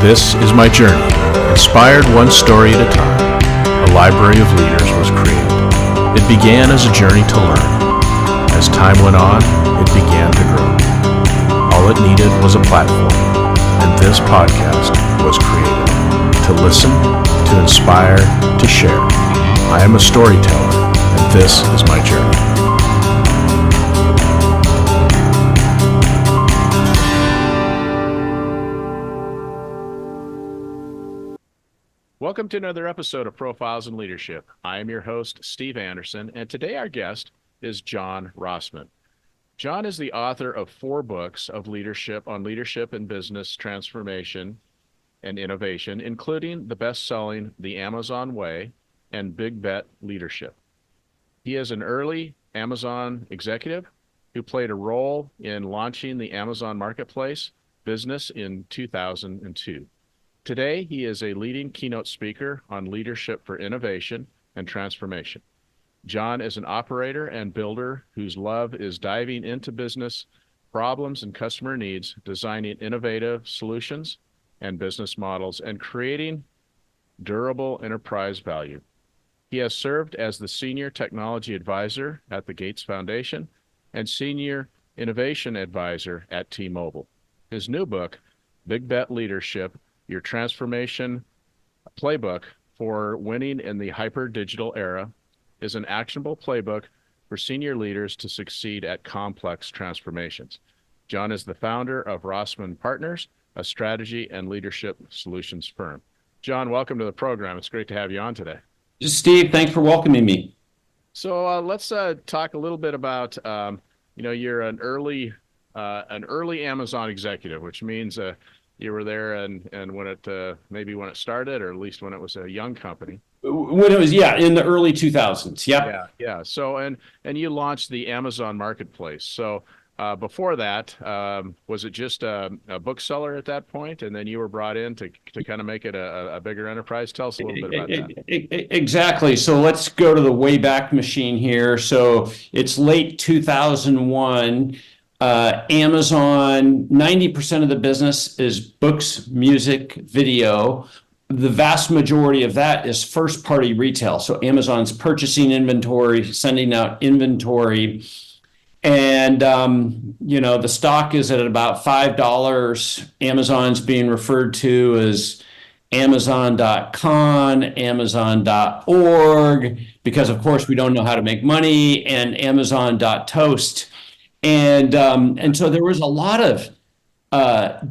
This is my journey. Inspired one story at a time, a library of leaders was created. It began as a journey to learn. As time went on, it began to grow. All it needed was a platform, and this podcast was created. To listen, to inspire, to share. I am a storyteller, and this is my journey. Welcome to another episode of Profiles in Leadership. I am your host, Steve Anderson, and today our guest is John Rossman. John is the author of 4 books of leadership on leadership and business transformation and innovation, including the best-selling The Amazon Way and Big Bet Leadership. He is an early Amazon executive who played a role in launching the Amazon Marketplace business in 2002. Today, he is a leading keynote speaker on leadership for innovation and transformation. John is an operator and builder whose love is diving into business problems and customer needs, designing innovative solutions and business models, and creating durable enterprise value. He has served as the Senior Technology Advisor at the Gates Foundation and Senior Innovation Advisor at T-Mobile. His new book, Big Bet Leadership, Your Transformation Playbook for Winning in the Hyper-Digital Era, is an actionable playbook for senior leaders to succeed at complex transformations. John is the founder of Rossman Partners, a strategy and leadership solutions firm. John, welcome to the program. It's great to have you on today. Steve, thanks for welcoming me. So let's talk a little bit about, you're an early Amazon executive, which means you were there and when it started, or at least when it was a young company. When it was, in the early 2000s. Yeah. So, and you launched the Amazon Marketplace. So before that, was it just a bookseller at that point? And then you were brought in to kind of make it a bigger enterprise? Tell us a little bit about that. Exactly. So let's go to the Wayback Machine here. So it's late 2001. Amazon, 90% of the business is books, music, video. The vast majority of that is first-party retail. So Amazon's purchasing inventory, sending out inventory. And, the stock is at about $5. Amazon's being referred to as Amazon.com, Amazon.org, because, of course, we don't know how to make money, and Amazon.toast. And so there was a lot of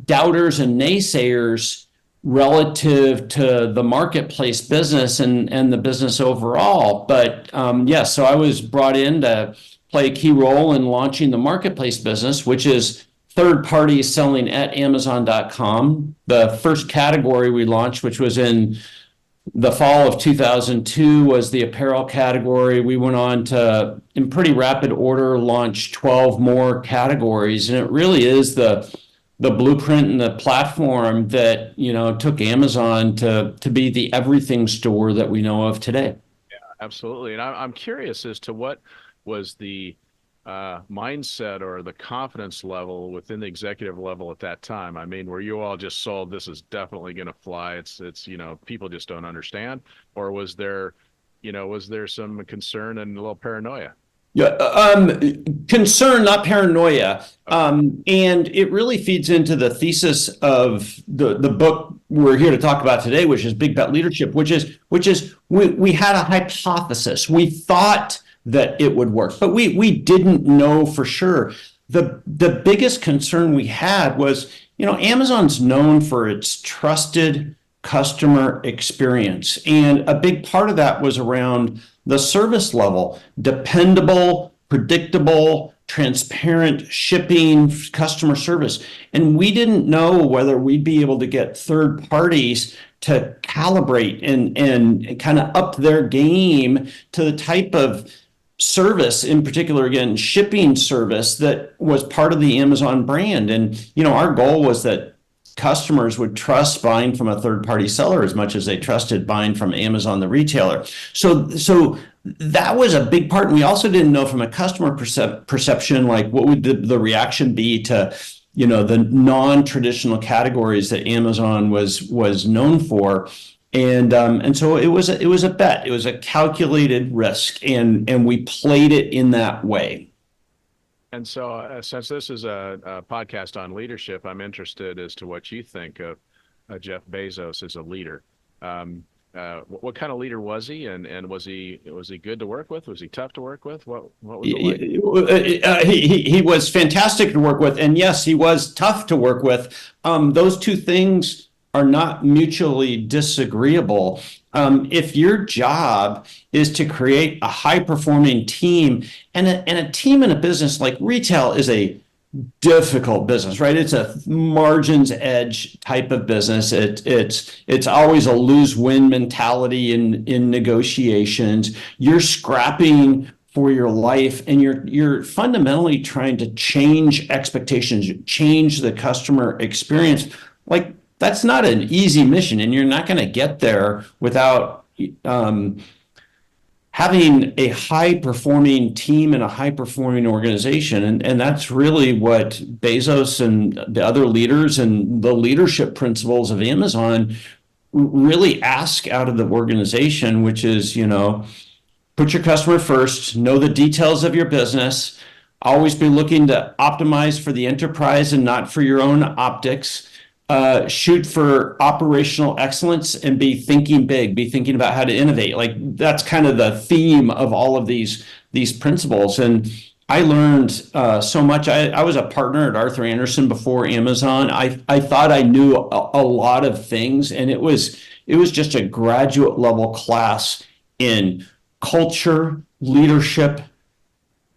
doubters and naysayers relative to the marketplace business and the business overall. But so I was brought in to play a key role in launching the marketplace business, which is third parties selling at Amazon.com. The first category we launched, which was in the fall of 2002, was the apparel category. We went on to, in pretty rapid order, launch 12 more categories. And it really is the blueprint and the platform that, took Amazon to be the everything store that we know of today. Yeah, absolutely. And I'm curious as to what was the mindset or the confidence level within the executive level at that time. I mean, were you all just sold, this is definitely going to fly, it's people just don't understand? Or was there some concern and a little paranoia? Concern, not paranoia. And it really feeds into the thesis of the book we're here to talk about today, which is Big Bet Leadership, which is we had a hypothesis. We thought that it would work, but we didn't know for sure. The biggest concern we had was, Amazon's known for its trusted customer experience. And a big part of that was around the service level, dependable, predictable, transparent shipping, customer service. And we didn't know whether we'd be able to get third parties to calibrate and kind of up their game to the type of service, in particular, again, shipping service that was part of the Amazon brand. And, our goal was that customers would trust buying from a third-party seller as much as they trusted buying from Amazon, the retailer. So that was a big part. And we also didn't know from a customer perception, like what would the reaction be to the non-traditional categories that Amazon was known for. And so it was a bet. It was a calculated risk, and we played it in that way. And so, since this is a podcast on leadership, I'm interested as to what you think of Jeff Bezos as a leader. What kind of leader was he, and was he good to work with? Was he tough to work with? What was it like? He was fantastic to work with, and yes, he was tough to work with. Those two things are not mutually disagreeable. If your job is to create a high-performing team, and a team in a business like retail is a difficult business, right? It's a margins edge type of business. It's always a lose-win mentality in negotiations. You're scrapping for your life, and you're fundamentally trying to change expectations, change the customer experience. Like, that's not an easy mission, and you're not going to get there without having a high performing team and a high performing organization. And that's really what Bezos and the other leaders and the leadership principles of Amazon really ask out of the organization, which is, put your customer first, know the details of your business, always be looking to optimize for the enterprise and not for your own optics. Shoot for operational excellence and be thinking big, be thinking about how to innovate. Like, that's kind of the theme of all of these principles. And I learned so much. I was a partner at Arthur Andersen before Amazon. I thought I knew a lot of things, and it was just a graduate level class in culture, leadership,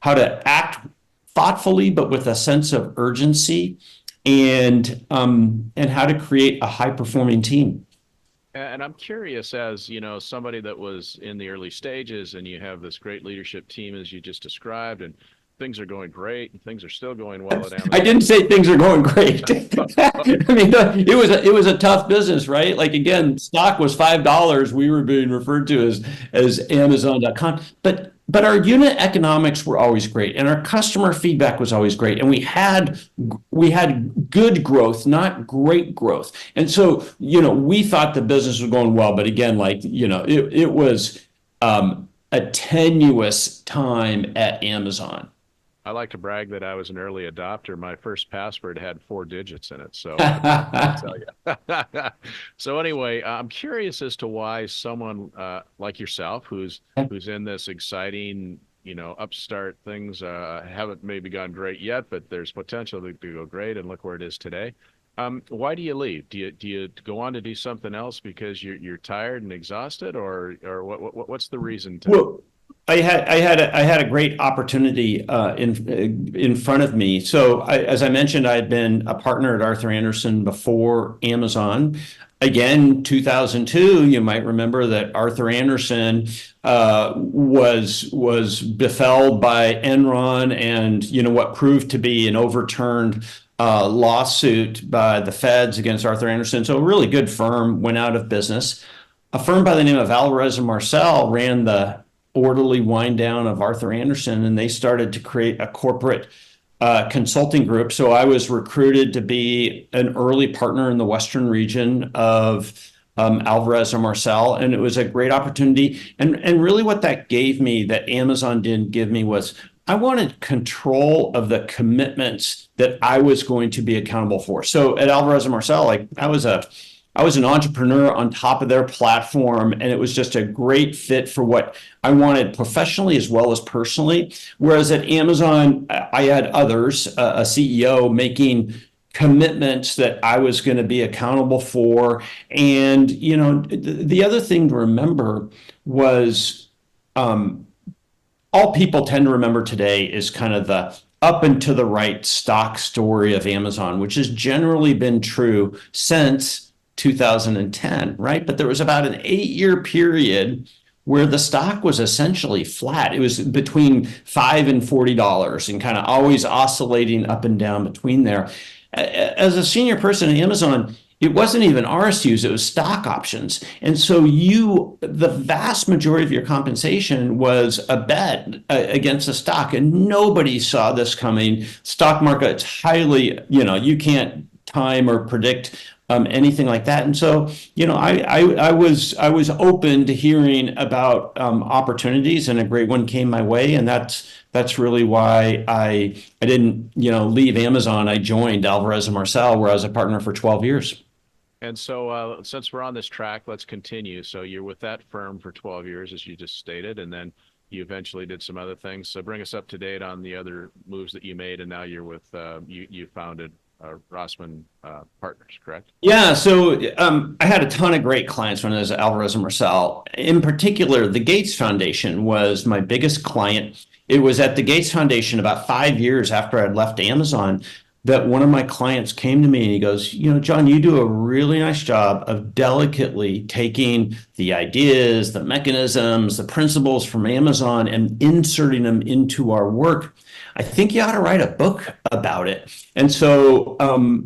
how to act thoughtfully but with a sense of urgency, and how to create a high performing team. And I'm curious, as somebody that was in the early stages, and you have this great leadership team as you just described, and things are going great, and things are still going well at Amazon. I didn't say things are going great. I mean, it was a tough business, right? Like, again, stock was $5. We were being referred to as Amazon.com, but our unit economics were always great, and our customer feedback was always great, and we had good growth, not great growth. And so, we thought the business was going well, but again, it was a tenuous time at Amazon. I like to brag that I was an early adopter. My first password had 4 digits in it, so I'll tell you. So anyway, I'm curious as to why someone like yourself, who's in this exciting, upstart things, haven't maybe gone great yet, but there's potential to go great, and look where it is today. Why do you leave? Do you go on to do something else because you're tired and exhausted, or what's the reason to? Well, I had a great opportunity in front of me. So, as I mentioned, I had been a partner at Arthur Andersen before Amazon. Again, 2002, you might remember that Arthur Andersen was befelled by Enron, and what proved to be an overturned lawsuit by the feds against Arthur Andersen. So, a really good firm went out of business. A firm by the name of Alvarez and Marcel ran the orderly wind down of Arthur Andersen, and they started to create a corporate consulting group. So I was recruited to be an early partner in the Western region of Alvarez and Marcel, and it was a great opportunity. And really what that gave me that Amazon didn't give me was I wanted control of the commitments that I was going to be accountable for. So at Alvarez and Marcel, I was an entrepreneur on top of their platform, and it was just a great fit for what I wanted professionally as well as personally. Whereas at Amazon, I had others, a CEO making commitments that I was going to be accountable for. And, the other thing to remember was all people tend to remember today is kind of the up and to the right stock story of Amazon, which has generally been true since 2010, right? But there was about an 8-year period where the stock was essentially flat. It was between $5 and $40 and kind of always oscillating up and down between there. As a senior person at Amazon, It wasn't even RSUs, it was stock options. And so the vast majority of your compensation was a bet against a stock, and nobody saw this coming. Stock market's highly, you can't time or predict anything like that. And so, I was open to hearing about opportunities, and a great one came my way, and that's really why I didn't leave Amazon. I joined Alvarez and Marsal, where I was a partner for 12 years. And so, since we're on this track, let's continue. So you're with that firm for 12 years, as you just stated, and then you eventually did some other things. So bring us up to date on the other moves that you made, and now you're with you founded Rossman Partners, correct? Yeah, so I had a ton of great clients when I was at Alvarez and Marsal. In particular, the Gates Foundation was my biggest client. It was at the Gates Foundation about 5 years after I'd left Amazon that one of my clients came to me and he goes, John, you do a really nice job of delicately taking the ideas, the mechanisms, the principles from Amazon and inserting them into our work. I think you ought to write a book about it. And so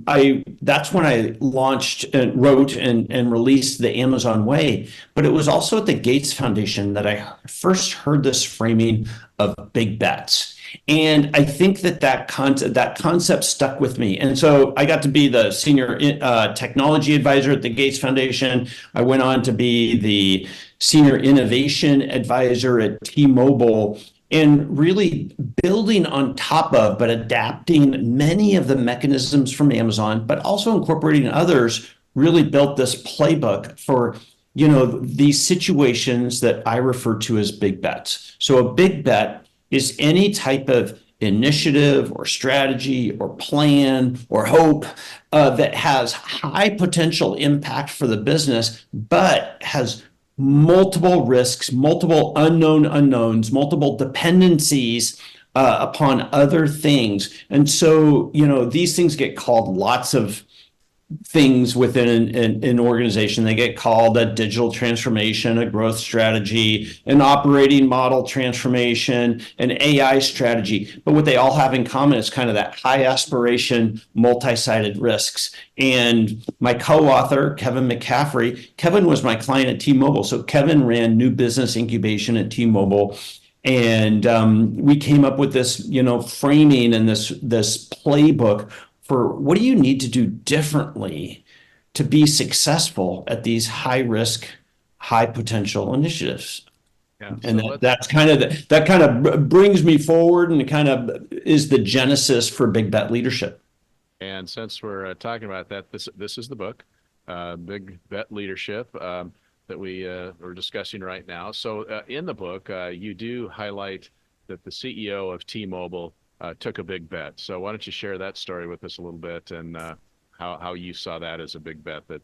I that's when I launched and wrote and released the Amazon Way. But it was also at the Gates Foundation that I first heard this framing of big bets. And I think that concept stuck with me. And so I got to be the senior technology advisor at the Gates Foundation. I went on to be the senior innovation advisor at T-Mobile, and really building on top of, but adapting many of the mechanisms from Amazon, but also incorporating others, really built this playbook for, these situations that I refer to as big bets. So a big bet is any type of initiative or strategy or plan or hope that has high potential impact for the business, but has multiple risks, multiple unknown unknowns, multiple dependencies upon other things. And so, these things get called lots of things within an organization. They get called a digital transformation, a growth strategy, an operating model transformation, an AI strategy. But what they all have in common is kind of that high aspiration, multi-sided risks. And my co-author, Kevin McCaffrey, Kevin was my client at T-Mobile. So Kevin ran new business incubation at T-Mobile. And we came up with this, framing and this playbook for what do you need to do differently to be successful at these high risk, high potential initiatives. Yeah. And So let's that kind of brings me forward, and it kind of is the genesis for big bet leadership. And since we're talking about that, this is the book, Big Bet Leadership, that we're discussing right now. So in the book, you do highlight that the CEO of T-Mobile took a big bet. So why don't you share that story with us a little bit, and how you saw that as a big bet that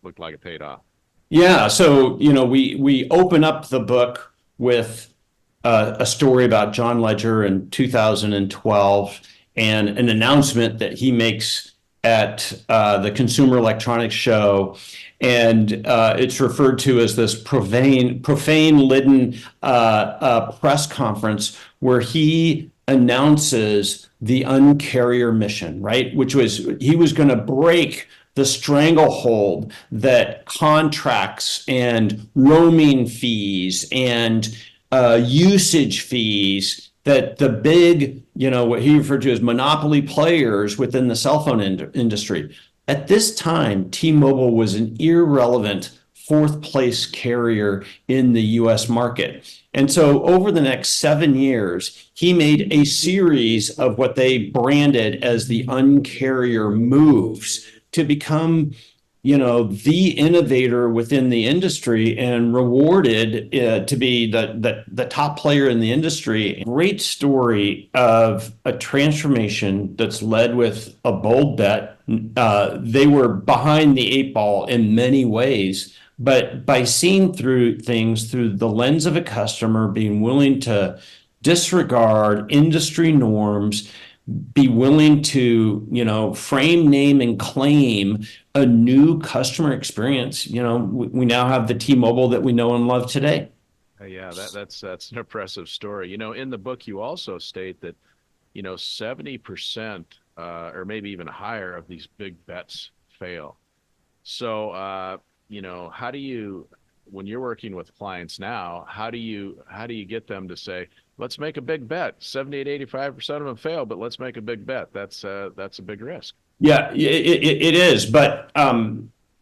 looked like it paid off. Yeah, so we open up the book with a story about John Ledger in 2012 and an announcement that he makes at the Consumer Electronics Show, and it's referred to as this profane-laden press conference where he announces the uncarrier mission, right? Which was he was going to break the stranglehold that contracts and roaming fees and usage fees that the big, what he referred to as monopoly players within the cell phone industry. At this time, T-Mobile was an irrelevant fourth place carrier in the US market. And so over the next 7 years, he made a series of what they branded as the uncarrier moves to become, the innovator within the industry and rewarded to be the top player in the industry. Great story of a transformation that's led with a bold bet. They were behind the eight ball in many ways, but by seeing through things through the lens of a customer, being willing to disregard industry norms, be willing to, frame, name, and claim a new customer experience. We now have the T-Mobile that we know and love today. Yeah, that's an impressive story. In the book, you also state that 70% or maybe even higher of these big bets fail. So, how do you, when you're working with clients now, how do you get them to say, let's make a big bet. 78, 85% of them fail, but let's make a big bet. That's a big risk. Yeah, it is. But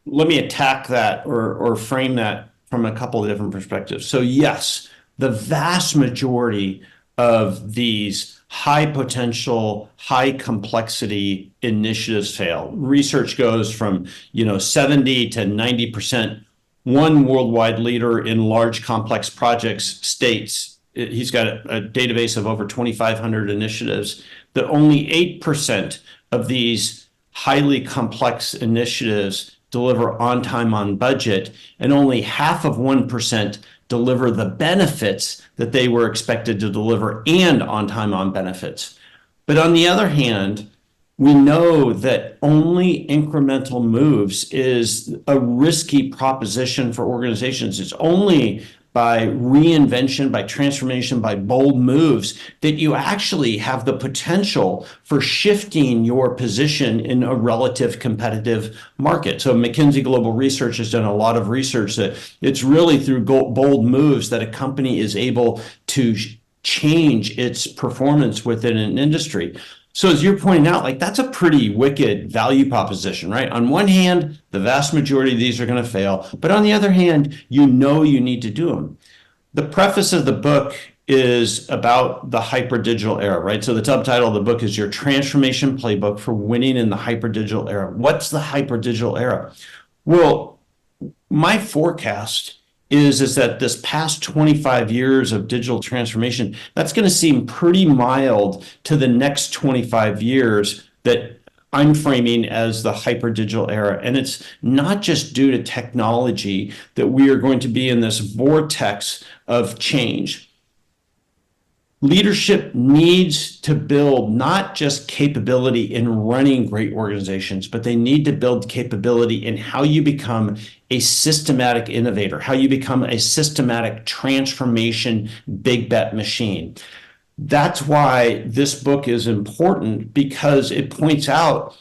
let me attack that or frame that from a couple of different perspectives. So, yes, the vast majority of these high potential, high complexity initiatives fail. Research goes from, 70 to 90%. One worldwide leader in large complex projects states he's got a database of over 2,500 initiatives that only 8% of these highly complex initiatives deliver on time, on budget, and only half of 1% deliver the benefits that they were expected to deliver and on time, on benefits. But on the other hand, we know that only incremental moves is a risky proposition for organizations. It's only by reinvention, by transformation, by bold moves that you actually have the potential for shifting your position in a relative competitive market. So McKinsey Global Research has done a lot of research that it's really through bold moves that a company is able to change its performance within an industry. So as you're pointing out, like that's a pretty wicked value proposition, right? On one hand, the vast majority of these are going to fail, but on the other hand, you need to do them. The preface of the book is about the hyper digital era, right? So the subtitle of the book is Your Transformation Playbook for Winning in the Hyper Digital Era. What's the hyper digital era? Well, my forecast is that this past 25 years of digital transformation, that's going to seem pretty mild to the next 25 years that I'm framing as the hyper digital era. And it's not just due to technology that we are going to be in this vortex of change. Leadership needs to build not just capability in running great organizations, but they need to build capability in how you become a systematic innovator, how you become a systematic transformation big bet machine. That's why this book is important, because it points out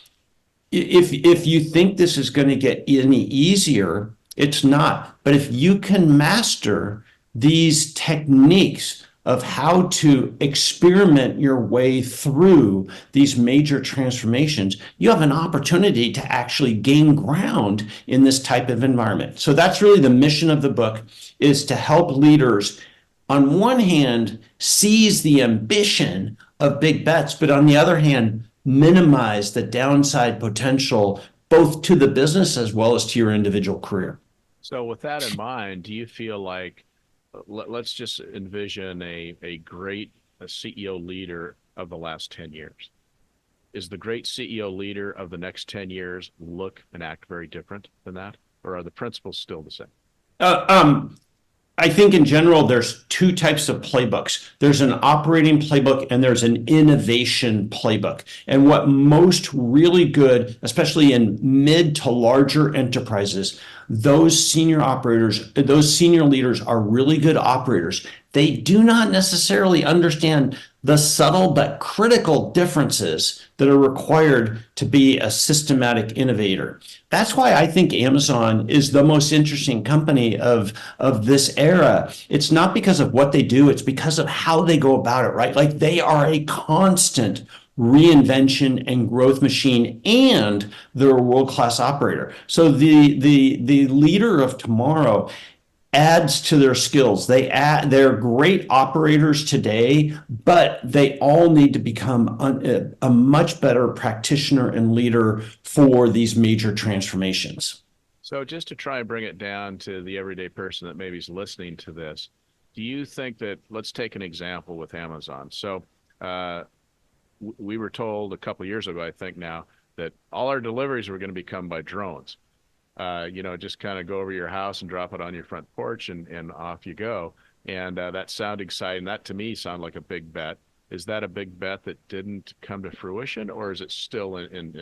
if you think this is going to get any easier, it's not. But if you can master these techniques of how to experiment your way through these major transformations, you have an opportunity to actually gain ground in this type of environment. So that's really the mission of the book, is to help leaders, on one hand, seize the ambition of big bets, but on the other hand, minimize the downside potential both to the business as well as to your individual career. So with that in mind, do you feel like let's just envision a great CEO leader of the last 10 years. Is the great CEO leader of the next 10 years look and act very different than that? Or are the principles still the same? Uh, um, I think in general, there's two types of playbooks. There's an operating playbook and there's an innovation playbook. And what most really good, especially in mid to larger enterprises, those senior operators, those senior leaders are really good operators. They do not necessarily understand the subtle but critical differences that are required to be a systematic innovator. That's why I think Amazon is the most interesting company of this era. It's not because of what they do, it's because of how they go about it, right? Like they are a constant reinvention and growth machine, and they're a world-class operator. So the leader of tomorrow adds to their skills. They're great operators today, but they all need to become a much better practitioner and leader for these major transformations. So just to try and bring it down to the everyday person that maybe is listening to this, do you think that, let's take an example with Amazon. So uh, we were told a couple of years ago, I think now, that all our deliveries were going to be come by drones. Just kind of go over your house and drop it on your front porch and off you go. And that sounded exciting. That to me sounded like a big bet. Is that a big bet that didn't come to fruition, or is it still in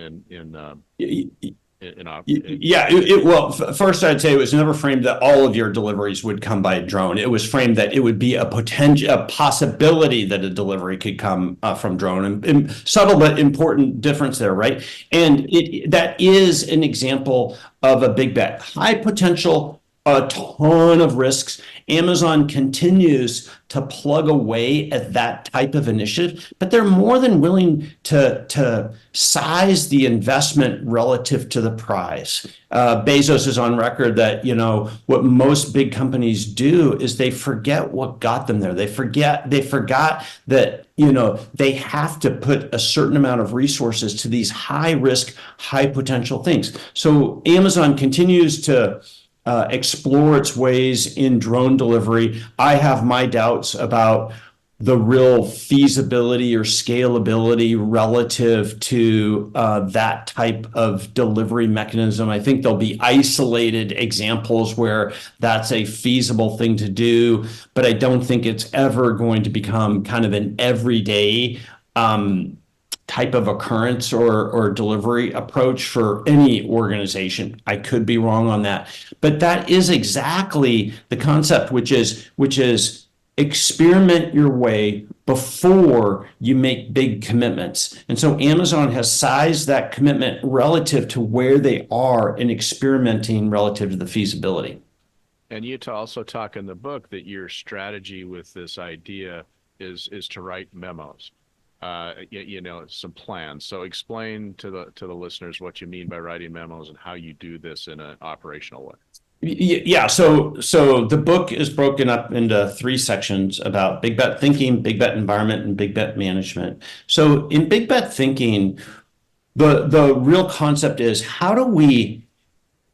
Yeah, well, first I'd say it was never framed that all of your deliveries would come by drone. It was framed that it would be a possibility that a delivery could come from drone, and subtle but important difference there, right? And that is an example of a big bet, high potential, a ton of risks. Amazon continues to plug away at that type of initiative, but they're more than willing to size the investment relative to the prize. Bezos is on record that, what most big companies do is they forget what got them there. They forgot that, they have to put a certain amount of resources to these high risk, high potential things. So Amazon continues to explore its ways in drone delivery. I have my doubts about the real feasibility or scalability relative to that type of delivery mechanism. I think there'll be isolated examples where that's a feasible thing to do, but I don't think it's ever going to become kind of an everyday type of occurrence or delivery approach for any organization. I could be wrong on that, but that is exactly the concept, which is experiment your way before you make big commitments. And so Amazon has sized that commitment relative to where they are in experimenting relative to the feasibility. And you also talk in the book that your strategy with this idea is to write memos. Some plans. So explain to the listeners what you mean by writing memos and how you do this in an operational way. Yeah, so the book is broken up into 3 sections about big bet thinking, big bet environment, and big bet management. So in big bet thinking, the real concept is, how do we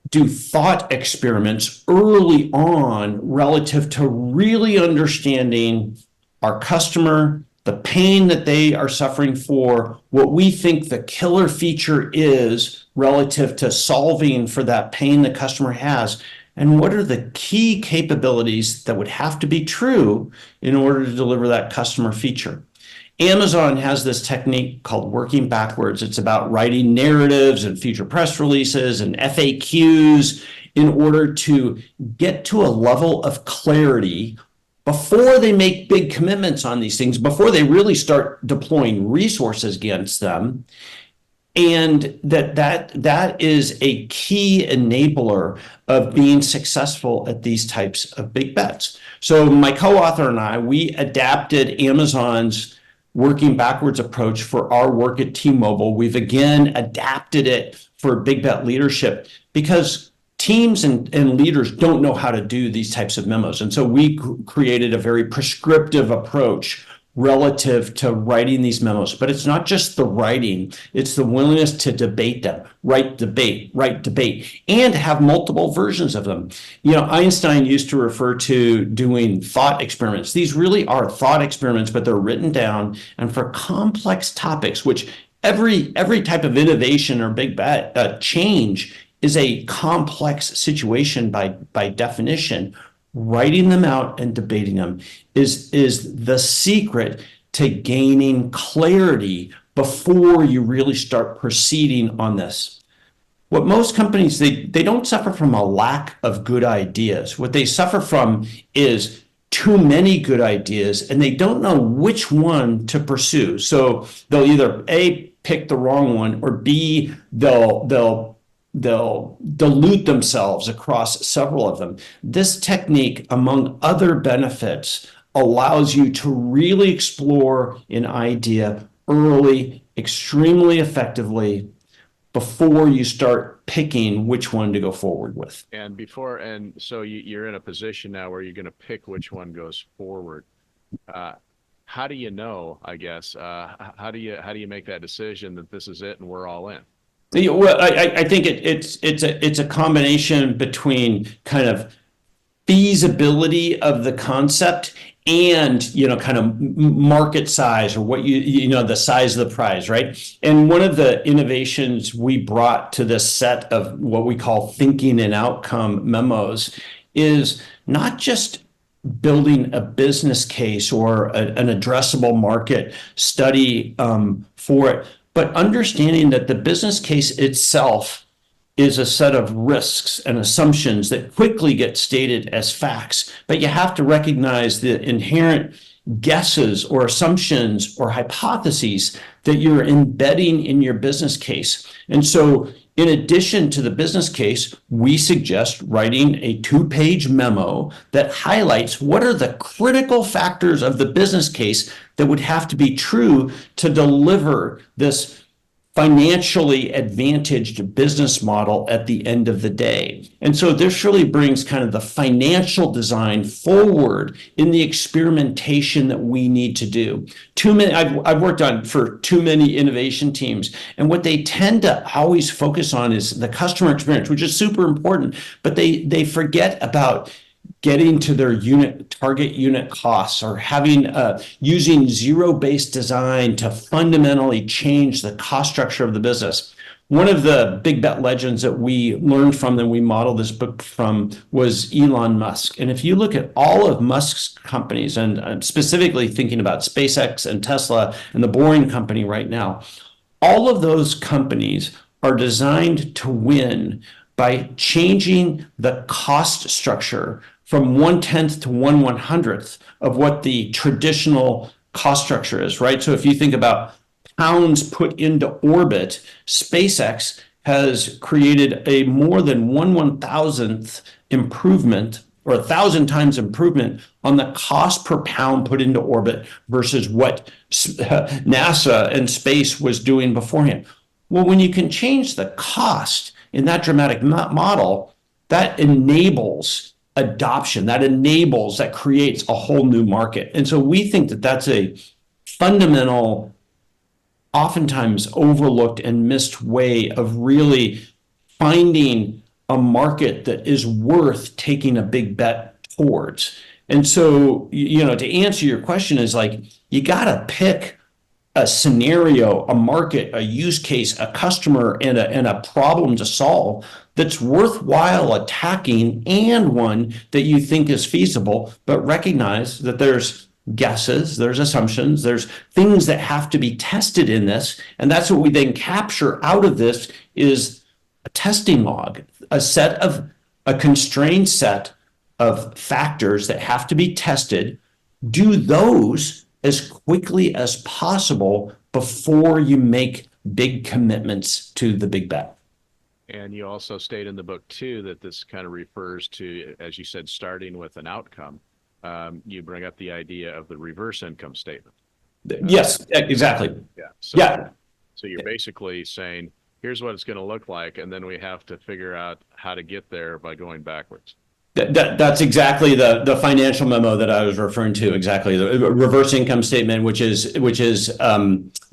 do thought experiments early on relative to really understanding our customer, the pain that they are suffering for, what we think the killer feature is relative to solving for that pain the customer has, and what are the key capabilities that would have to be true in order to deliver that customer feature. Amazon has this technique called working backwards. It's about writing narratives and future press releases and FAQs in order to get to a level of clarity before they make big commitments on these things, before they really start deploying resources against them. And that is a key enabler of being successful at these types of big bets. So my co-author and I, we adapted Amazon's working backwards approach for our work at T-Mobile. We've again adapted it for big bet leadership because teams and leaders don't know how to do these types of memos. And so we created a very prescriptive approach relative to writing these memos. But it's not just the writing, it's the willingness to debate them, write debate, and have multiple versions of them. Einstein used to refer to doing thought experiments. These really are thought experiments, but they're written down, and for complex topics, which every type of innovation or big bet change is a complex situation by definition. Writing them out and debating them is the secret to gaining clarity before you really start proceeding on this. What most companies, they don't suffer from a lack of good ideas. What they suffer from is too many good ideas, and they don't know which one to pursue. So they'll either A, pick the wrong one, or B, they'll dilute themselves across several of them. This technique, among other benefits, allows you to really explore an idea early, extremely effectively, before you start picking which one to go forward with. And so you're in a position now where you're going to pick which one goes forward. How do you know, I guess, how do you make that decision that this is it and we're all in? Well, I think it's a combination between kind of feasibility of the concept and kind of market size, or what the size of the prize, right? And one of the innovations we brought to this set of what we call thinking and outcome memos is not just building a business case or an addressable market study for it, but understanding that the business case itself is a set of risks and assumptions that quickly get stated as facts, but you have to recognize the inherent guesses or assumptions or hypotheses that you're embedding in your business case. And so, in addition to the business case, we suggest writing a 2-page memo that highlights what are the critical factors of the business case that would have to be true to deliver this financially advantaged business model at the end of the day. And so this really brings kind of the financial design forward in the experimentation that we need to do. I've worked on for too many innovation teams, and what they tend to always focus on is the customer experience, which is super important, but they forget about getting to their target unit costs, or having using zero-based design to fundamentally change the cost structure of the business. One of the big bet legends that we learned from and we modeled this book from was Elon Musk. And if you look at all of Musk's companies, and specifically thinking about SpaceX and Tesla and the Boring Company right now, all of those companies are designed to win by changing the cost structure from 1/10 to 1/100th of what the traditional cost structure is, right? So if you think about pounds put into orbit, SpaceX has created a more than 1/1000th improvement, or 1,000 times improvement on the cost per pound put into orbit versus what NASA and space was doing beforehand. Well, when you can change the cost in that dramatic model, that enables adoption, that creates a whole new market. And so we think that that's a fundamental, oftentimes overlooked and missed way of really finding a market that is worth taking a big bet towards. And so, to answer your question is like, you got to pick a scenario, a market, a use case, a customer, and a problem to solve that's worthwhile attacking, and one that you think is feasible, but recognize that there's guesses, there's assumptions, there's things that have to be tested in this. And that's what we then capture out of this is a testing log, a constrained set of factors that have to be tested. Do those as quickly as possible before you make big commitments to the big bet. And you also state in the book, too, that this kind of refers to, as you said, starting with an outcome. You bring up the idea of the reverse income statement. Yes, exactly. Yeah. So you're basically saying, here's what it's going to look like, and then we have to figure out how to get there by going backwards. That's exactly the financial memo that I was referring to. Exactly, the reverse income statement, which is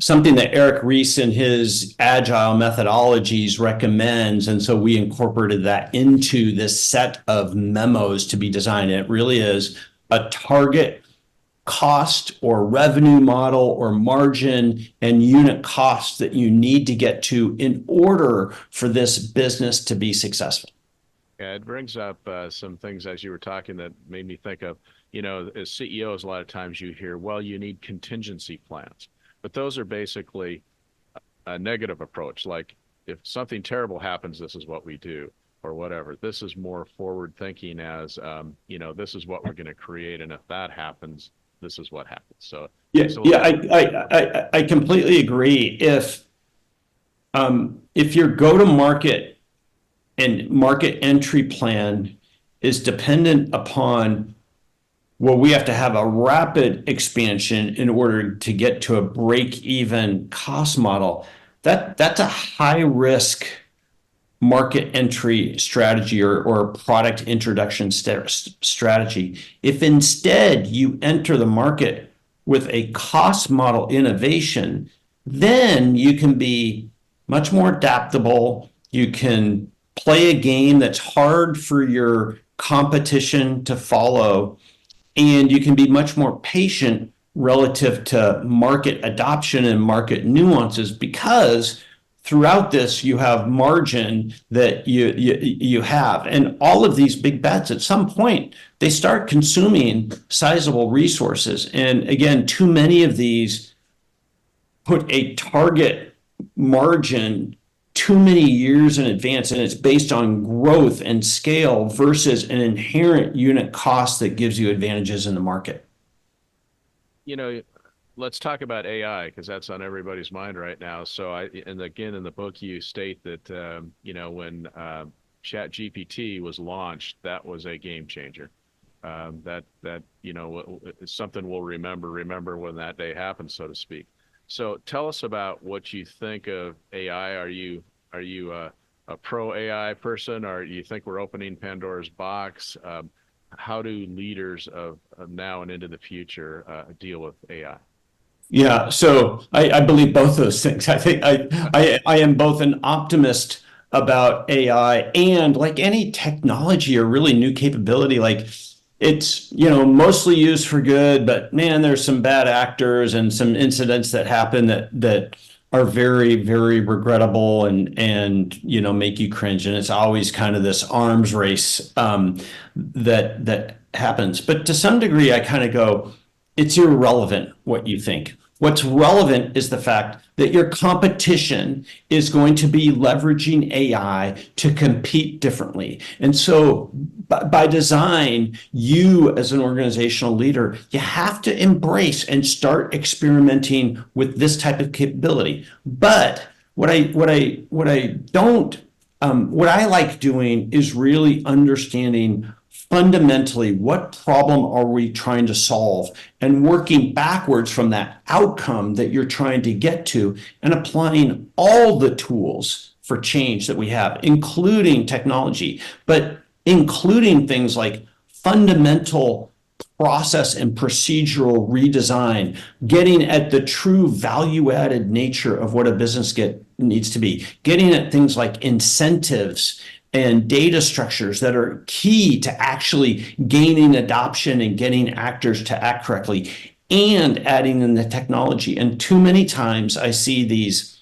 something that Eric Ries in his agile methodologies recommends, and so we incorporated that into this set of memos to be designed. And it really is a target cost or revenue model or margin and unit cost that you need to get to in order for this business to be successful. Yeah, it brings up some things as you were talking that made me think of, as CEOs, a lot of times you hear, well, you need contingency plans. But those are basically a negative approach. Like, if something terrible happens, this is what we do, or whatever. This is more forward thinking as, this is what we're going to create. And if that happens, this is what happens. So I completely agree. If your go-to-market and market entry plan is dependent upon, well, we have to have a rapid expansion in order to get to a break-even cost model, that's a high-risk market entry strategy or product introduction strategy. If instead you enter the market with a cost model innovation, then you can be much more adaptable. You can play a game that's hard for your competition to follow, and you can be much more patient relative to market adoption and market nuances, because throughout this you have margin that you have. And all of these big bets, at some point, they start consuming sizable resources. And again, too many of these put a target margin too many years in advance, and it's based on growth and scale versus an inherent unit cost that gives you advantages in the market. You know, let's talk about AI because that's on everybody's mind right now. So and again, in the book, you state that, when Chat GPT was launched, that was a game changer. It's something we'll remember when that day happened, so to speak. So tell us about what you think of AI. Are you a pro AI person, or do you think we're opening Pandora's box? How do leaders of now and into the future deal with AI? Yeah, so I believe both those things. I think I am both an optimist about AI and like any technology or really new capability, like it's, mostly used for good, but man, there's some bad actors and some incidents that happen that are very, very regrettable and make you cringe. And it's always kind of this arms race that happens. But to some degree, I kind of go, it's irrelevant what you think. What's relevant is the fact that your competition is going to be leveraging AI to compete differently. And so by design, you as an organizational leader, you have to embrace and start experimenting with this type of capability. But what I like doing is really understanding fundamentally what problem are we trying to solve and working backwards from that outcome that you're trying to get to and applying all the tools for change that we have, including technology, but including things like fundamental process and procedural redesign, getting at the true value-added nature of what a business needs to be, getting at things like incentives and data structures that are key to actually gaining adoption and getting actors to act correctly, and adding in the technology. And too many times I see these,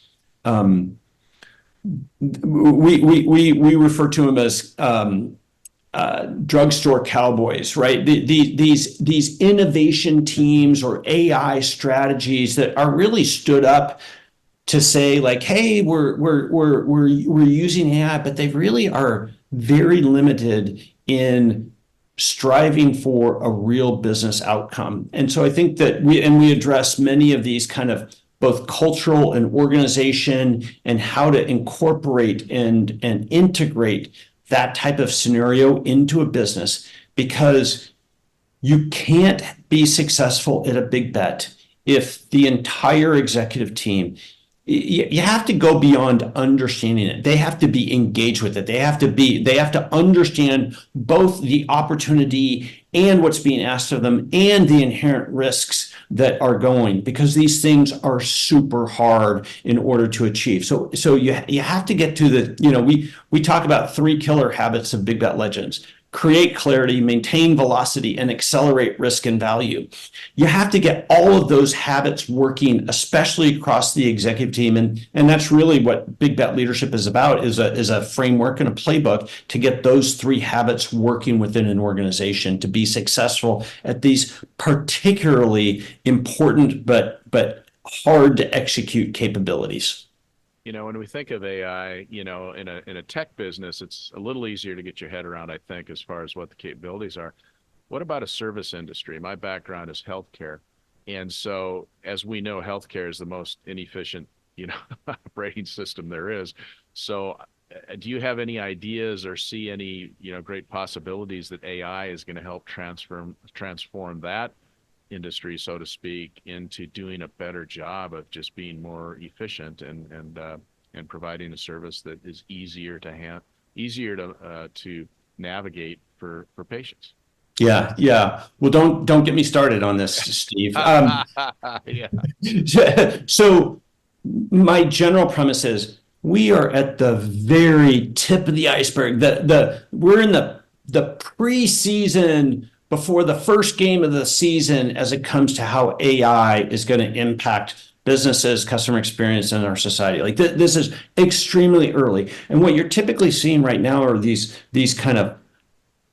we refer to them as drugstore cowboys, right? These innovation teams or AI strategies that are really stood up to say like, hey, we're using AI, but they really are very limited in striving for a real business outcome. And so I think that we address many of these kind of both cultural and organization and how to incorporate and integrate that type of scenario into a business, because you can't be successful at a big bet if the entire executive team, you have to go beyond understanding it. They have to be engaged with it. They have to understand both the opportunity and what's being asked of them and the inherent risks that are going, because these things are super hard in order to achieve. So you have to get to we talk about 3 killer habits of big bet legends: create clarity, maintain velocity, and accelerate risk and value. You have to get all of those habits working, especially across the executive team. And that's really what Big Bet Leadership is about, is a framework and a playbook to get those 3 habits working within an organization to be successful at these particularly important but hard to execute capabilities. When we think of AI, in a tech business, it's a little easier to get your head around, I think, as far as what the capabilities are. What about a service industry? My background is healthcare. And so, as we know, healthcare is the most inefficient, operating system there is. So, do you have any ideas or see any, great possibilities that AI is going to help transform that industry, so to speak, into doing a better job of just being more efficient and providing a service that is easier to navigate for patients? Yeah. Well, don't get me started on this, Steve. Yeah. So my general premise is we are at the very tip of the iceberg. We're in the preseason before the first game of the season as it comes to how AI is going to impact businesses, customer experience, and our society. Like this is extremely early. And what you're typically seeing right now are these kind of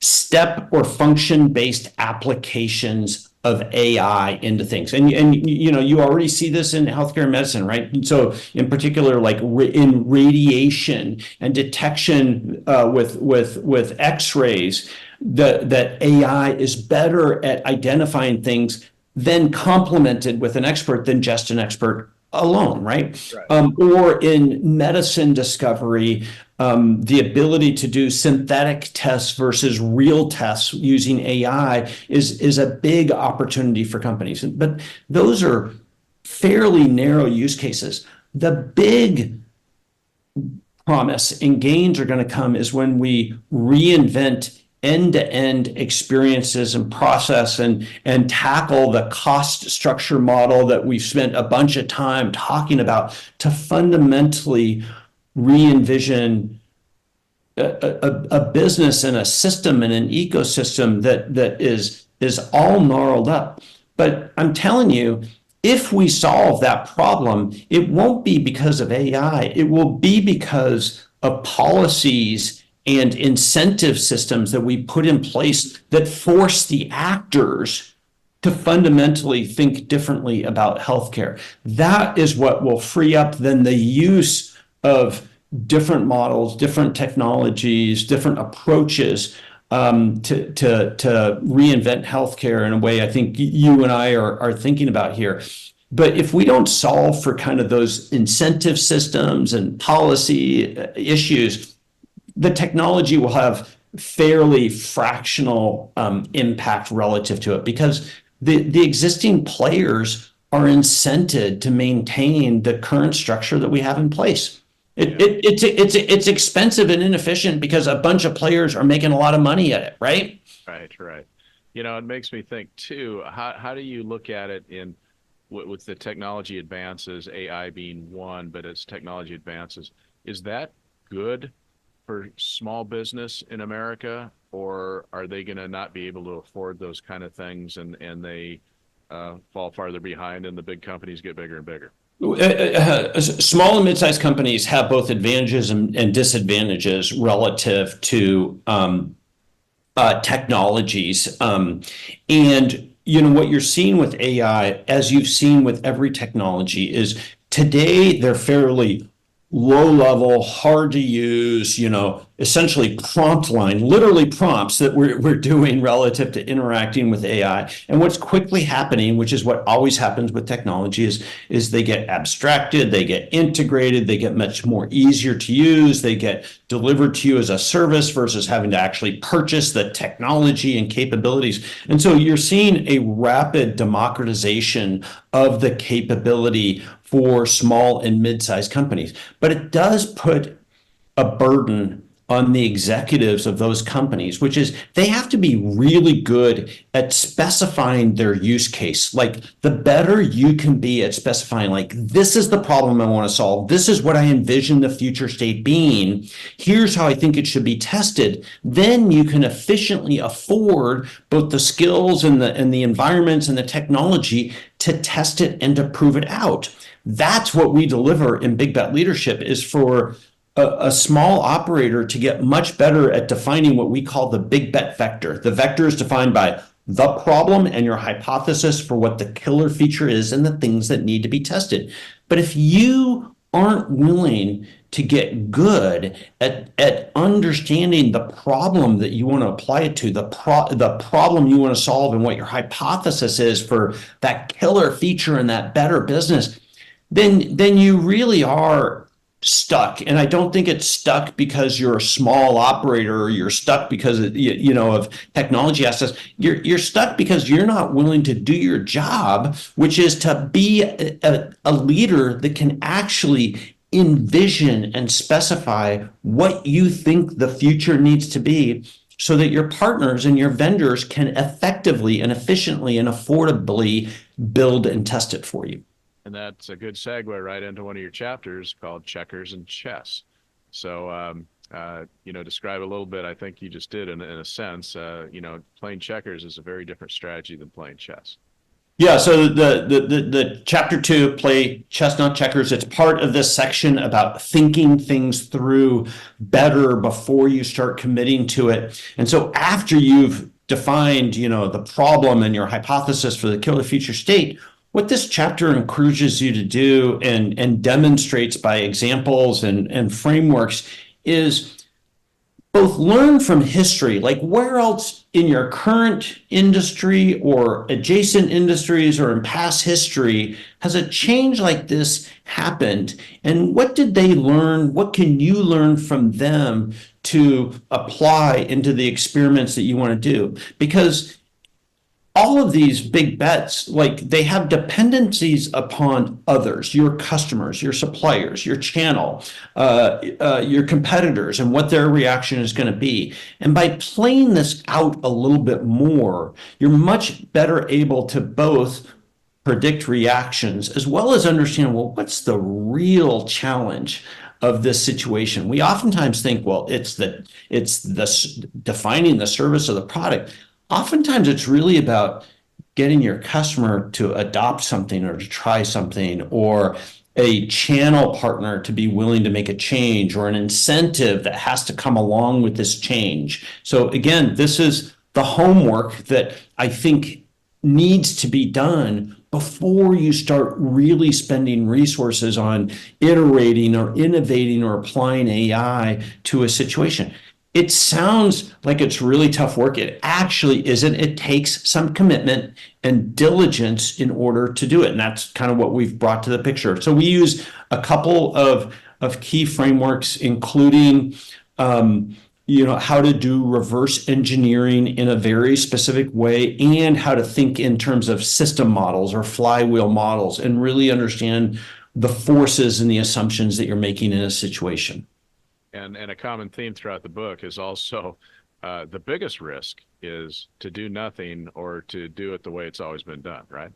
step or function-based applications of AI into things. And you already see this in healthcare and medicine, right? And so in particular, like in radiation and detection with X-rays, that AI is better at identifying things then complemented with an expert than just an expert alone, right? Or in medicine discovery, the ability to do synthetic tests versus real tests using AI is a big opportunity for companies. But those are fairly narrow use cases. The big promise and gains are going to come is when we reinvent end-to-end experiences and process and tackle the cost structure model that we've spent a bunch of time talking about to fundamentally re-envision a business and a system and an ecosystem that is all gnarled up. But I'm telling you, if we solve that problem, it won't be because of AI. It will be because of policies and incentive systems that we put in place that force the actors to fundamentally think differently about healthcare. That is what will free up then the use of different models, different technologies, different approaches to reinvent healthcare in a way I think you and I are thinking about here. But if we don't solve for kind of those incentive systems and policy issues, the technology will have fairly fractional impact relative to it because the existing players are incented to maintain the current structure that we have in place. It's expensive and inefficient because a bunch of players are making a lot of money at it, right? Right. It makes me think too, how do you look at it with the technology advances, AI being one, but as technology advances, is that good for small business in America, or are they going to not be able to afford those kind of things and they fall farther behind and the big companies get bigger and bigger? Small and mid-sized companies have both advantages and disadvantages relative to technologies. And what you're seeing with AI, as you've seen with every technology, is today they're fairly low level, hard to use, essentially prompt line, literally prompts that we're doing relative to interacting with AI. And what's quickly happening, which is what always happens with technology, is they get abstracted, they get integrated, they get much more easier to use, they get delivered to you as a service versus having to actually purchase the technology and capabilities. And so you're seeing a rapid democratization of the capability for small and mid-sized companies. But it does put a burden on the executives of those companies, which is they have to be really good at specifying their use case. Like the better you can be at specifying, like, this is the problem I want to solve. This is what I envision the future state being. Here's how I think it should be tested. Then you can efficiently afford both the skills and the environments and the technology to test it and to prove it out. That's what we deliver in Big Bet Leadership, is for a small operator to get much better at defining what we call the big bet vector. The vector is defined by the problem and your hypothesis for what the killer feature is and the things that need to be tested. But if you aren't willing to get good at understanding the problem that you want to apply it to, the problem you want to solve and what your hypothesis is for that killer feature and that better business, then you really are stuck. And I don't think it's stuck because you're a small operator or you're stuck because of technology access. You're stuck because you're not willing to do your job, which is to be a leader that can actually envision and specify what you think the future needs to be so that your partners and your vendors can effectively and efficiently and affordably build and test it for you. And that's a good segue right into one of your chapters called Checkers and Chess. So, describe a little bit. I think you just did in a sense. Playing checkers is a very different strategy than playing chess. Yeah, so the chapter 2, play chess, not checkers, it's part of this section about thinking things through better before you start committing to it. And so after you've defined, the problem and your hypothesis for the killer future state, what this chapter encourages you to do and demonstrates by examples and frameworks is both learn from history, like where else in your current industry or adjacent industries or in past history has a change like this happened? And what did they learn? What can you learn from them to apply into the experiments that you want to do? Because all of these big bets, like they have dependencies upon others, your customers, your suppliers, your channel, your competitors, and what their reaction is going to be. And by playing this out a little bit more, you're much better able to both predict reactions as well as understand, well, what's the real challenge of this situation? We oftentimes think, well, it's the defining the service of the product. Oftentimes it's really about getting your customer to adopt something or to try something, or a channel partner to be willing to make a change, or an incentive that has to come along with this change. So again, this is the homework that I think needs to be done before you start really spending resources on iterating or innovating or applying AI to a situation. It sounds like it's really tough work. It actually isn't. It takes some commitment and diligence in order to do it. And that's kind of what we've brought to the picture. So we use a couple of key frameworks, including how to do reverse engineering in a very specific way, and how to think in terms of system models or flywheel models and really understand the forces and the assumptions that you're making in a situation. And a common theme throughout the book is also the biggest risk is to do nothing or to do it the way it's always been done, right?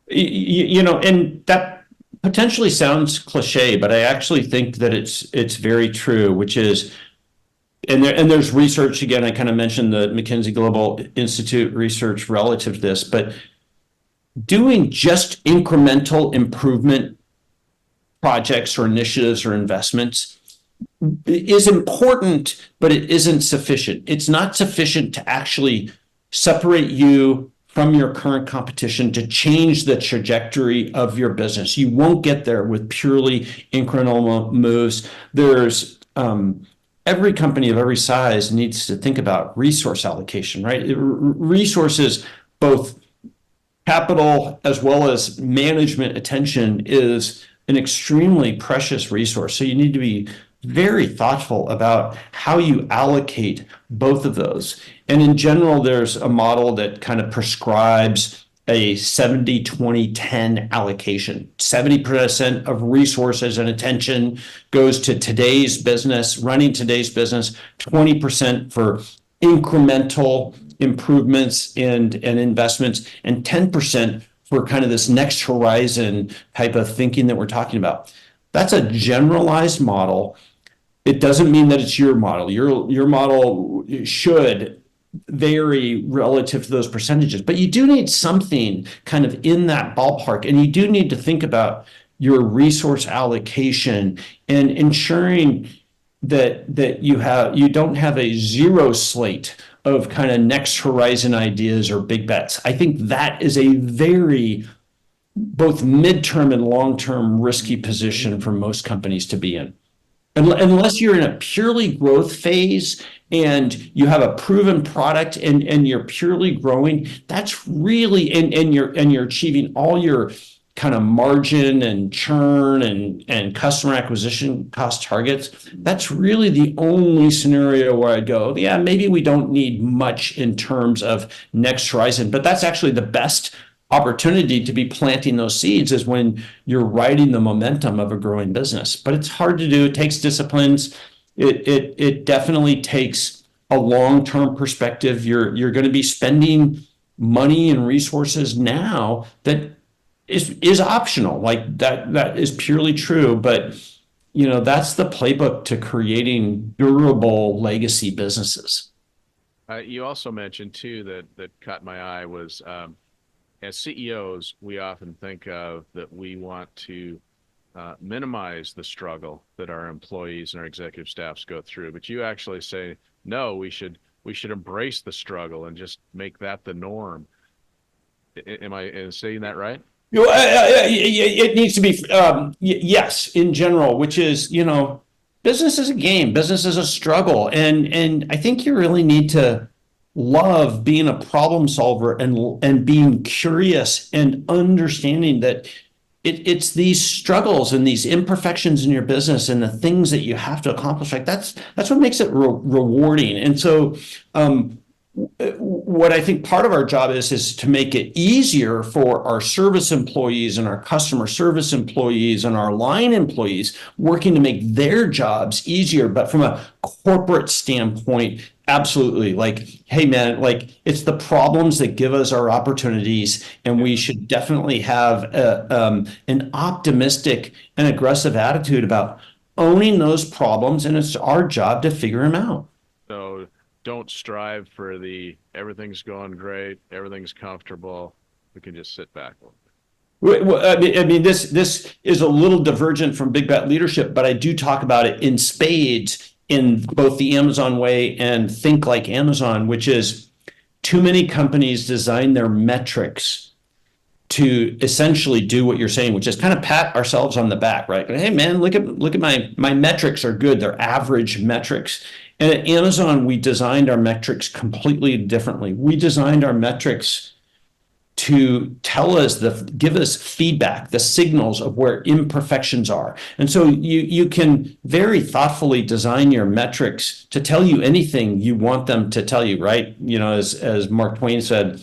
And that potentially sounds cliche, but I actually think that it's very true, which is, and there's research, again, I kind of mentioned the McKinsey Global Institute research relative to this, but doing just incremental improvement projects or initiatives or investments is important, but it isn't sufficient. It's not sufficient to actually separate you from your current competition to change the trajectory of your business. You won't get there with purely incremental moves. There's every company of every size needs to think about resource allocation, right? Resources, both capital as well as management attention, is an extremely precious resource. So you need to be very thoughtful about how you allocate both of those. And in general, there's a model that kind of prescribes a 70-20-10 allocation. 70% of resources and attention goes to today's business, running today's business, 20% for incremental improvements and investments, and 10% for kind of this next horizon type of thinking that we're talking about. That's a generalized model. It doesn't mean that it's your model. Your model should vary relative to those percentages, but you do need something kind of in that ballpark, and you do need to think about your resource allocation and ensuring that you don't have a zero slate of kind of next horizon ideas or big bets. I think that is a very both midterm and long-term risky position for most companies to be in. Unless you're in a purely growth phase and you have a proven product and you're purely growing, that's really, and you're achieving all your kind of margin and churn and customer acquisition cost targets, that's really the only scenario where I'd go, yeah, maybe we don't need much in terms of next horizon, but that's actually the best opportunity to be planting those seeds, is when you're riding the momentum of a growing business. But it's hard to do. It takes disciplines. It definitely takes a long-term perspective. You're going to be spending money and resources now that is optional. Like that is purely true. But that's the playbook to creating durable legacy businesses. You also mentioned too that caught my eye was as CEOs, we often think of that we want to minimize the struggle that our employees and our executive staffs go through. But you actually say, no, we should we should embrace the struggle and just make that the norm. Am I saying that right? It needs to be, yes, in general, which is, business is a game, business is a struggle. And I think you really need to love being a problem solver and being curious and understanding that it's these struggles and these imperfections in your business and the things that you have to accomplish. Like that's what makes it rewarding. And so, what I think part of our job is to make it easier for our service employees and our customer service employees and our line employees working to make their jobs easier. But from a corporate standpoint, absolutely. Like, hey man, like it's the problems that give us our opportunities, and we should definitely have an optimistic and aggressive attitude about owning those problems, and it's our job to figure them out. So don't strive for the everything's going great, everything's comfortable. We can just sit back a little bit. Well, I mean, this is a little divergent from big bet leadership, but I do talk about it in spades in both the Amazon way and Think Like Amazon, which is too many companies design their metrics to essentially do what you're saying, which is kind of pat ourselves on the back, right? Hey man, look at my metrics are good. They're average metrics. And at Amazon, we designed our metrics completely differently. We designed our metrics to give us feedback, the signals of where imperfections are. And so you can very thoughtfully design your metrics to tell you anything you want them to tell you, right? As Mark Twain said,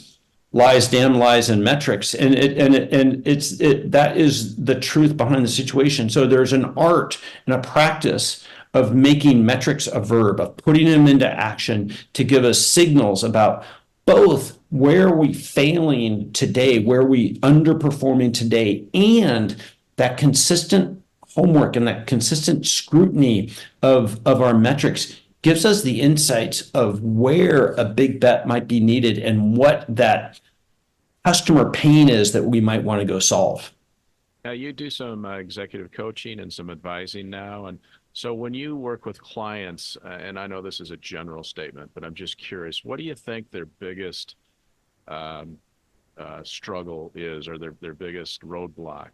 lies, damn lies, and metrics. And that is the truth behind the situation. So there's an art and a practice of making metrics a verb, of putting them into action to give us signals about both where are we failing today, where are we underperforming today, and that consistent homework and that consistent scrutiny of our metrics gives us the insights of where a big bet might be needed and what that customer pain is that we might want to go solve. Now, you do some executive coaching and some advising now. And so when you work with clients, and I know this is a general statement, but I'm just curious, what do you think their biggest struggle is, or their biggest roadblock,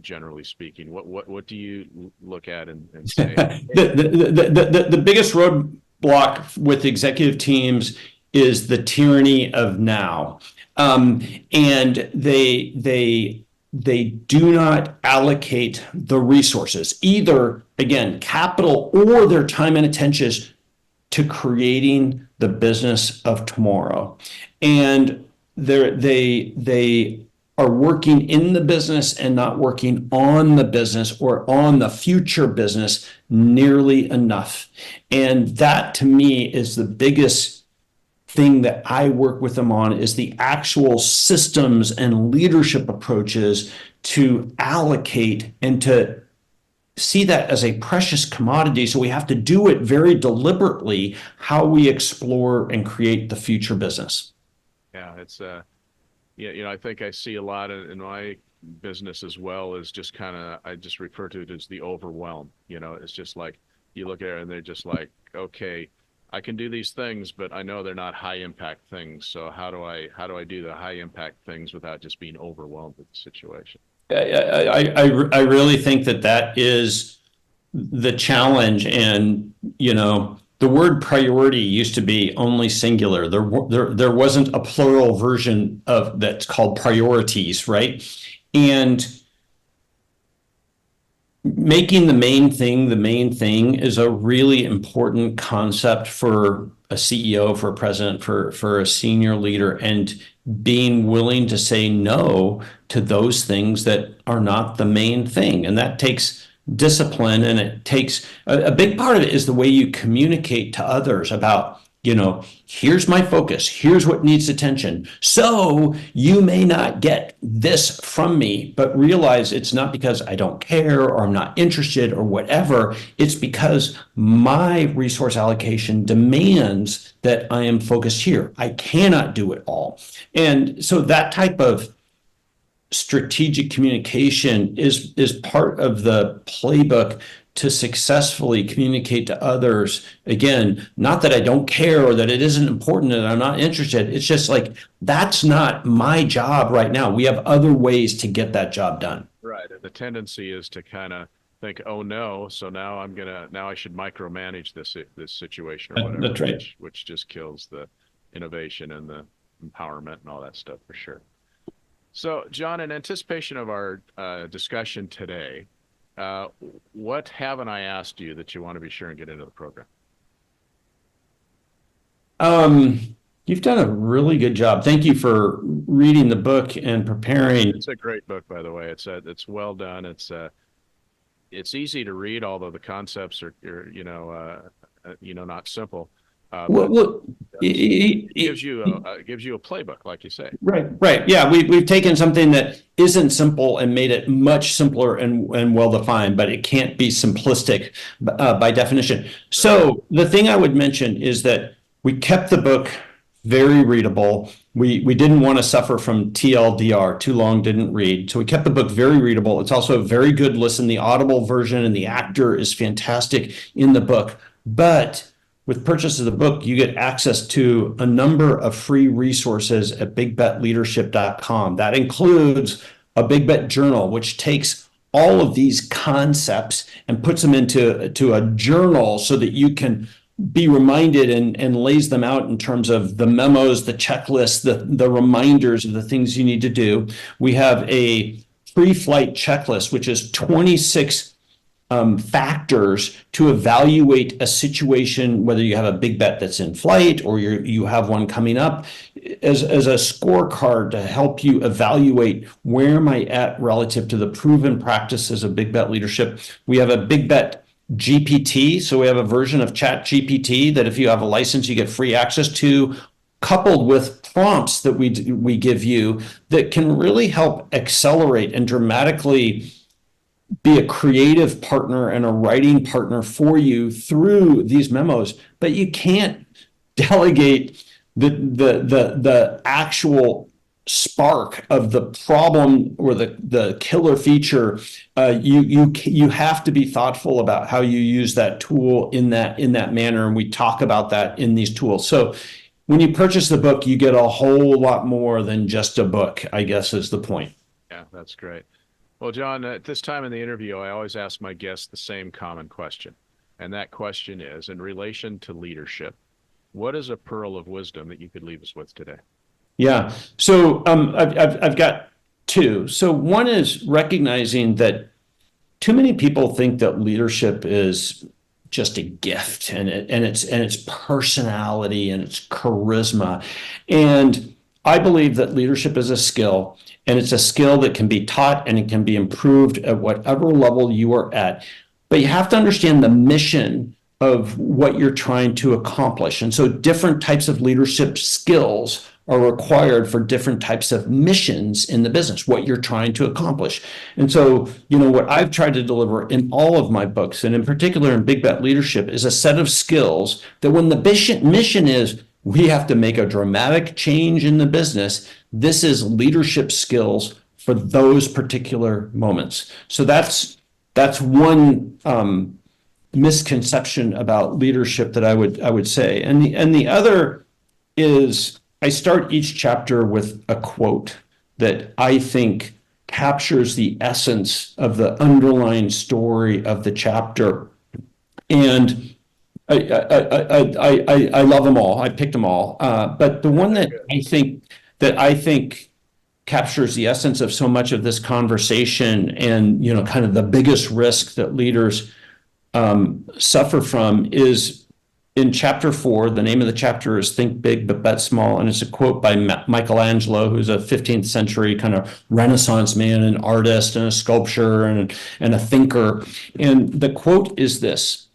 generally speaking? What do you look at and say? The biggest roadblock with executive teams is the tyranny of now. And they do not allocate the resources, either, again, capital or their time and attention to creating the business of tomorrow. And they are working in the business and not working on the business or on the future business nearly enough. And that, to me, is the biggest thing that I work with them on, is the actual systems and leadership approaches to allocate and to see that as a precious commodity. So we have to do it very deliberately, how we explore and create the future business. Yeah, it's I think I see a lot in my business as well, is just I just refer to it as the overwhelm. It's just like you look at it and they're just like, okay, I can do these things, but I know they're not high impact things. So how do I do the high impact things without just being overwhelmed with the situation? I really think that is the challenge. And, the word priority used to be only singular. There wasn't a plural version of that's called priorities, right? And making the main thing is a really important concept for a CEO, for a president, for a senior leader, and being willing to say no to those things that are not the main thing. And that takes discipline, and it takes a big part of it is the way you communicate to others about, here's my focus, here's what needs attention. So you may not get this from me, but realize it's not because I don't care or I'm not interested or whatever. It's because my resource allocation demands that I am focused here. I cannot do it all. And so that type of strategic communication is part of the playbook to successfully communicate to others. Again, not that I don't care or that it isn't important and I'm not interested. It's just like, that's not my job right now. We have other ways to get that job done. Right. And the tendency is to kind of think, oh no, so now now I should micromanage this situation or whatever, That's right. which just kills the innovation and the empowerment and all that stuff for sure. So, John, in anticipation of our discussion today, uh, what haven't I asked you that you want to be sure and get into the program? You've done a really good job. Thank you for reading the book and preparing. It's a great book, by the way. It's well done. It's easy to read, although the concepts are not simple. Well, But well, it gives you a playbook, like you say. right, right. Yeah, we've taken something that isn't simple and made it much simpler and well defined, but it can't be simplistic by definition. So the thing I would mention is that we kept the book very readable. We didn't want to suffer from TLDR, too long, didn't read. So we kept the book very readable. It's also a very good listen. The Audible version and the actor is fantastic in the book. But with purchase of the book, you get access to a number of free resources at bigbetleadership.com. That includes a Big Bet journal, which takes all of these concepts and puts them into a journal so that you can be reminded and lays them out in terms of the memos, the checklists, the reminders of the things you need to do. We have a pre-flight checklist, which is 26 factors to evaluate a situation, whether you have a big bet that's in flight or you have one coming up, as a scorecard to help you evaluate where am I at relative to the proven practices of big bet leadership. We have a big bet GPT. So we have a version of Chat GPT that if you have a license, you get free access to, coupled with prompts that we give you that can really help accelerate and dramatically be a creative partner and a writing partner for you through these memos. But you can't delegate the actual spark of the problem or the killer feature. You have to be thoughtful about how you use that tool in that manner, and we talk about that in these tools. So when you purchase the book, you get a whole lot more than just a book, I guess is the point. Yeah, that's great. Well, John, at this time in the interview, I always ask my guests the same common question. And that question is, in relation to leadership, what is a pearl of wisdom that you could leave us with today? Yeah. So I've got two. So one is recognizing that too many people think that leadership is just a gift and it's personality and it's charisma. And I believe that leadership is a skill, and it's a skill that can be taught and it can be improved at whatever level you are at. But you have to understand the mission of what you're trying to accomplish. And so different types of leadership skills are required for different types of missions in the business, what you're trying to accomplish. And so, what I've tried to deliver in all of my books, and in particular in Big Bet Leadership, is a set of skills that when the mission is we have to make a dramatic change in the business, this is leadership skills for those particular moments. So that's one misconception about leadership that I would say. And the other is I start each chapter with a quote that I think captures the essence of the underlying story of the chapter. And I love them all. I picked them all. But the one that I think captures the essence of so much of this conversation and, kind of the biggest risk that leaders suffer from is in chapter 4. The name of the chapter is Think Big, but Bet Small. And it's a quote by Michelangelo, who's a 15th century kind of Renaissance man, an artist and a sculptor and a thinker. And the quote is this: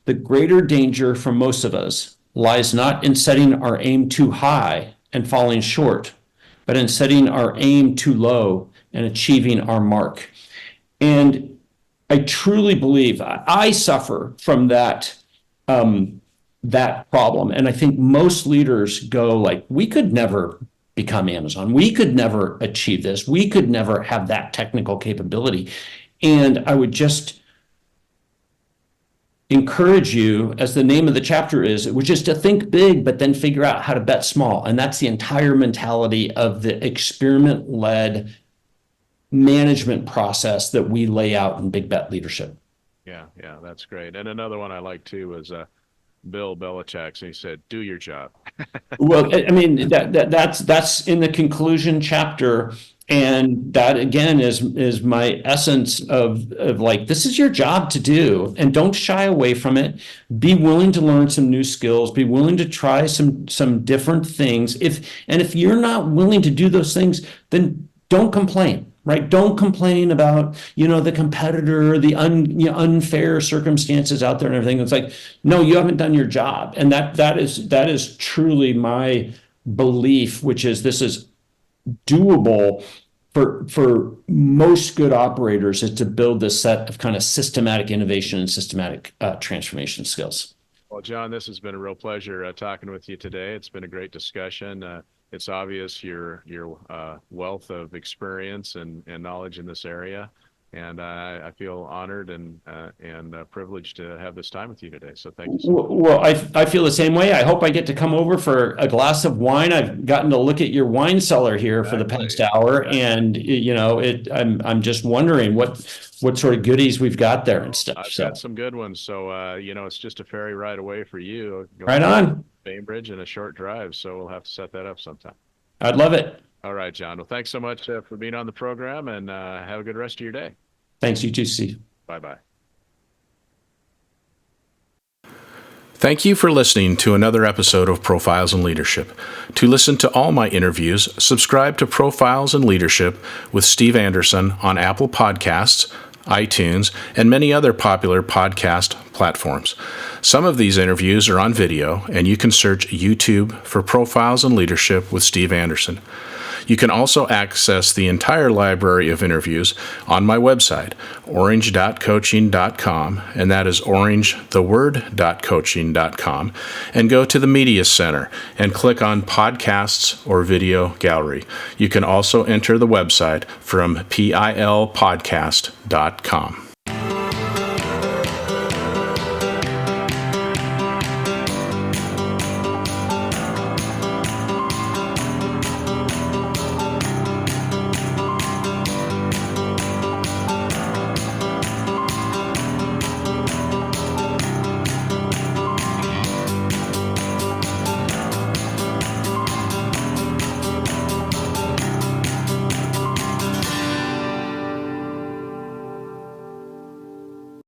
"The greater danger for most of us lies not in setting our aim too high and falling short, but in setting our aim too low and achieving our mark." And I truly believe I suffer from that problem. And I think most leaders go like, we could never become Amazon. We could never achieve this. We could never have that technical capability. And I would just encourage you, as the name of the chapter is, which is to think big, but then figure out how to bet small. And that's the entire mentality of the experiment-led management process that we lay out in Big Bet Leadership. Yeah, that's great. And another one I like too was Bill Belichick's. He said, "Do your job." Well, I mean, that's in the conclusion chapter. And that again is my essence of like, this is your job to do, and don't shy away from it. Be willing to learn some new skills, be willing to try some different things. If you're not willing to do those things, then don't complain, right? Don't complain about, the competitor, the unfair circumstances out there and everything. It's like, no, you haven't done your job. And that is truly my belief, which is this is doable for most good operators, is to build this set of kind of systematic innovation and systematic transformation skills. Well, John, this has been a real pleasure talking with you today. It's been a great discussion. It's obvious your wealth of experience and knowledge in this area, and I feel honored and privileged to have this time with you today. So thank you so much. Well, I feel the same way. I hope I get to come over for a glass of wine. I've gotten to look at your wine cellar here for the past hour, and I'm just wondering what sort of goodies we've got there and stuff. I've got some good ones. So it's just a ferry ride away for you. Right on. Bainbridge and a short drive, so we'll have to set that up sometime. I'd love it. All right, John. Well, thanks so much for being on the program, and have a good rest of your day. Thanks, you too, Steve. Bye-bye. Thank you for listening to another episode of Profiles in Leadership. To listen to all my interviews, subscribe to Profiles in Leadership with Steve Anderson on Apple Podcasts, iTunes, and many other popular podcast platforms. Some of these interviews are on video, and you can search YouTube for Profiles in Leadership with Steve Anderson. You can also access the entire library of interviews on my website, orange.coaching.com, and that is orangetheword.coaching.com, and go to the Media Center and click on Podcasts or Video Gallery. You can also enter the website from pilpodcast.com.